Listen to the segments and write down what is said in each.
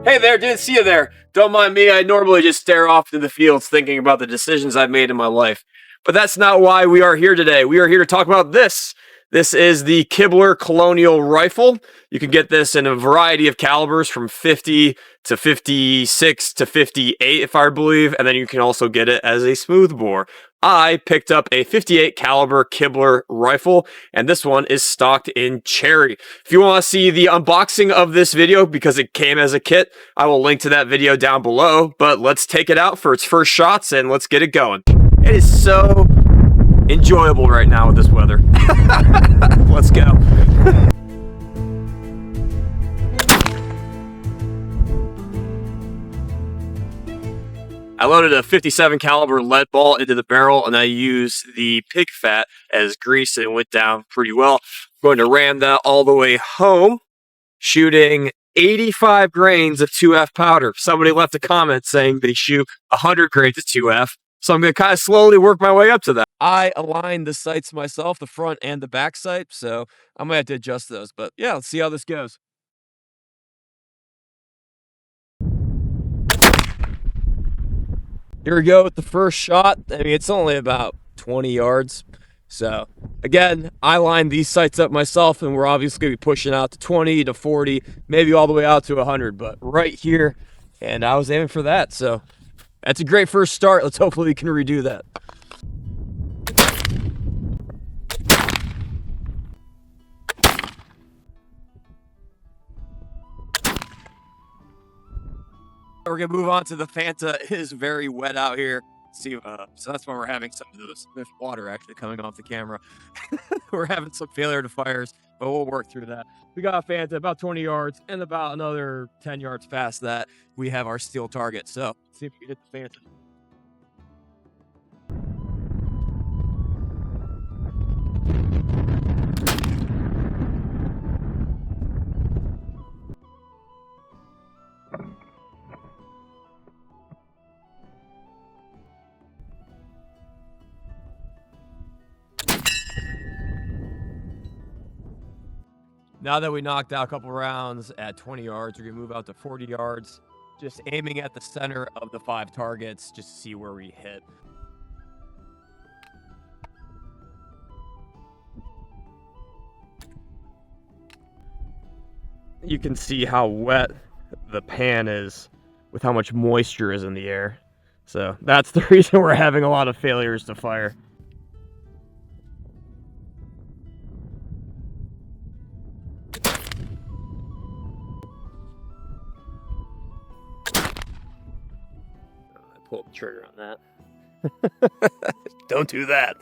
Hey there, didn't see you there. Don't mind me, I normally just stare off into the fields thinking about the decisions I've made in my life. But that's not why we are here today. We are here to talk about this. This is the Kibler Colonial Rifle. You can get this in a variety of calibers from 50 to 56 to 58, if I believe, and then you can also get it as a smoothbore. I picked up a 58 caliber Kibler rifle, and this one is stocked in cherry. If you want to see the unboxing of this video, because it came as a kit, I will link to that video down below, but let's take it out for its first shots and let's get it going. It is so enjoyable right now with this weather. Let's go. I loaded a 57 caliber lead ball into the barrel, and I used the pig fat as grease, and it went down pretty well. I'm going to ram that all the way home, shooting 85 grains of 2F powder. Somebody left a comment saying that he shoot 100 grains of 2F, so I'm going to kind of slowly work my way up to that. I aligned the sights myself, the front and the back sight, so I'm going to have to adjust those. But yeah, let's see how this goes. Here we go with the first shot. I mean, it's only about 20 yards. So, again, I lined these sights up myself, and we're obviously going to be pushing out to 20 to 40, maybe all the way out to 100, but right here, and I was aiming for that. So, that's a great first start. Let's hopefully we can redo that. We're gonna move on to the Fanta. It is very wet out here. See, so that's why we're having some of those. There's water actually coming off the camera. We're having some failure to fires, but we'll work through that. We got Fanta about 20 yards, and about another 10 yards past that, we have our steel target. So, let's see if we can hit the Fanta. Now that we knocked out a couple rounds at 20 yards, we're going to move out to 40 yards, just aiming at the center of the 5 targets, just to see where we hit. You can see how wet the pan is with how much moisture is in the air. So that's the reason we're having a lot of failures to fire. Pull the trigger on that. Don't do that.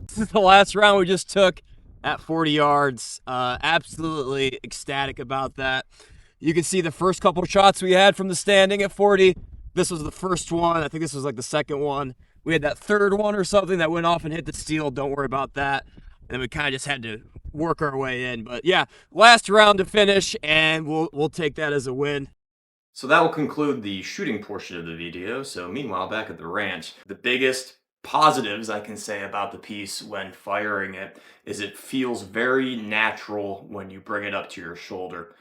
This is the last round we just took at 40 yards. Absolutely ecstatic about that. You can see the first couple shots we had from the standing at 40. This was the first one. I think this was like the second one. We had that third one or something that went off and hit the steel. Don't worry about that. And then we kind of just had to work our way in. But yeah, last round to finish, and we'll take that as a win. So that will conclude the shooting portion of the video. So meanwhile, back at the ranch, the biggest positives I can say about the piece when firing it is it feels very natural when you bring it up to your shoulder.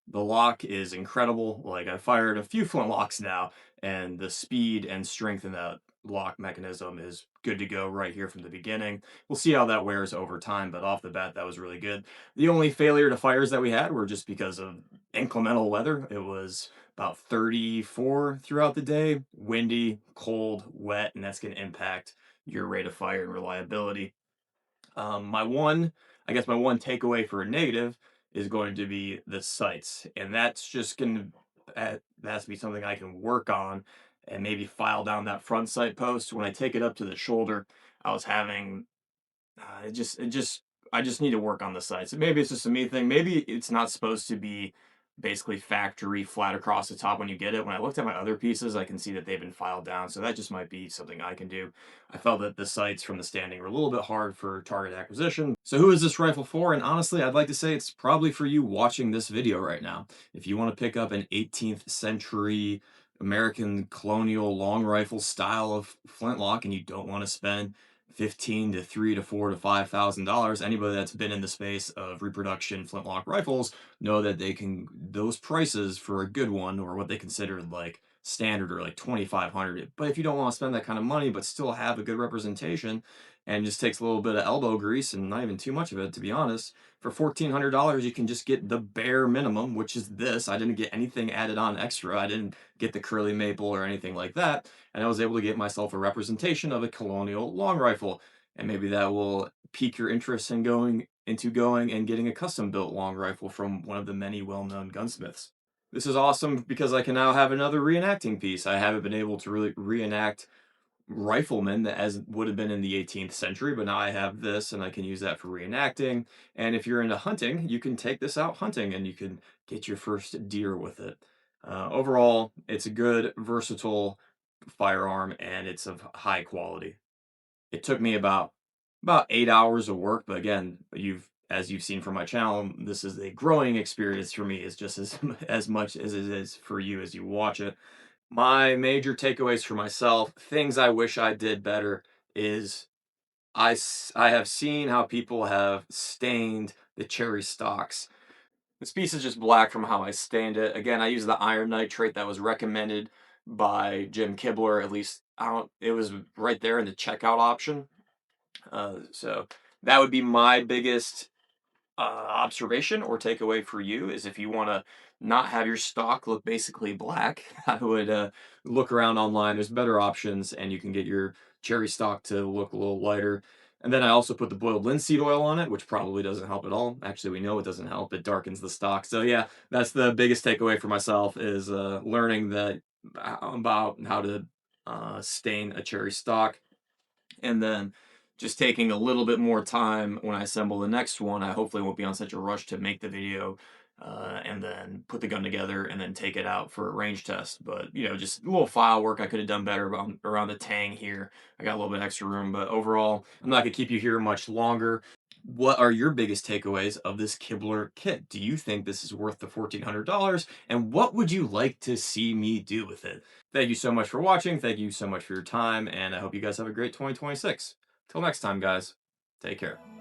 The lock is incredible. Like, I fired a few flintlocks now, and the speed and strength in that lock mechanism is good to go right here from the beginning. We'll see how that wears over time, but off the bat, that was really good. The only failure to fires that we had were just because of inclemental weather. It was about 34 throughout the day, windy, cold, wet, and that's going to impact your rate of fire and reliability. My one takeaway for a negative is going to be the sights, and that's just going to has to be something I can work on and maybe file down that front sight post. When I take it up to the shoulder, I was having I just need to work on the sights. Maybe it's just a me thing. Maybe it's not supposed to be basically factory flat across the top when you get it. When I looked at my other pieces, I can see that they've been filed down, so that just might be something I can do. I felt that the sights from the standing were a little bit hard for target acquisition. So who is this rifle for? And honestly, I'd like to say it's probably for you watching this video right now. If you want to pick up an 18th century American colonial long rifle style of flintlock, and you don't want to spend 15 to 3 to 4 to $5,000. Anybody that's been in the space of reproduction flintlock rifles know that they can, those prices for a good one, or what they consider like standard, or like 2,500. But if you don't want to spend that kind of money but still have a good representation, and just takes a little bit of elbow grease and not even too much of it, to be honest, for $1,400 you can just get the bare minimum, which is this. I didn't get anything added on extra. I didn't get the curly maple or anything like that, and I was able to get myself a representation of a colonial long rifle. And maybe that will pique your interest in going and getting a custom built long rifle from one of the many well-known gunsmiths. This is awesome because I can now have another reenacting piece. I haven't been able to really reenact riflemen as would have been in the 18th century, but now I have this and I can use that for reenacting. And if you're into hunting, you can take this out hunting and you can get your first deer with it. Overall, it's a good, versatile firearm, and it's of high quality. It took me about 8 hours of work, but again, as you've seen from my channel, this is a growing experience for me. It's just as as much as it is for you as you watch it. My major takeaways for myself, things I wish I did better, is I have seen how people have stained the cherry stocks. This piece is just black from how I stained it. Again, I used the iron nitrate that was recommended by Jim Kibler. At least I don't. It was right there in the checkout option. So that would be my biggest observation or takeaway for you, is if you want to not have your stock look basically black, I would look around online. There's better options, and you can get your cherry stock to look a little lighter. And then I also put the boiled linseed oil on it, which probably doesn't help at all. Actually, we know it doesn't help. It darkens the stock. So yeah, that's the biggest takeaway for myself, is learning that about how to stain a cherry stock. And then just taking a little bit more time when I assemble the next one. I hopefully won't be on such a rush to make the video, and then put the gun together and then take it out for a range test. But just a little file work I could have done better around the tang here. I got a little bit extra room, but overall, I'm not gonna keep you here much longer. What are your biggest takeaways of this Kibler kit? Do you think this is worth the $1,400? And what would you like to see me do with it? Thank you so much for watching. Thank you so much for your time. And I hope you guys have a great 2026. Till next time, guys. Take care.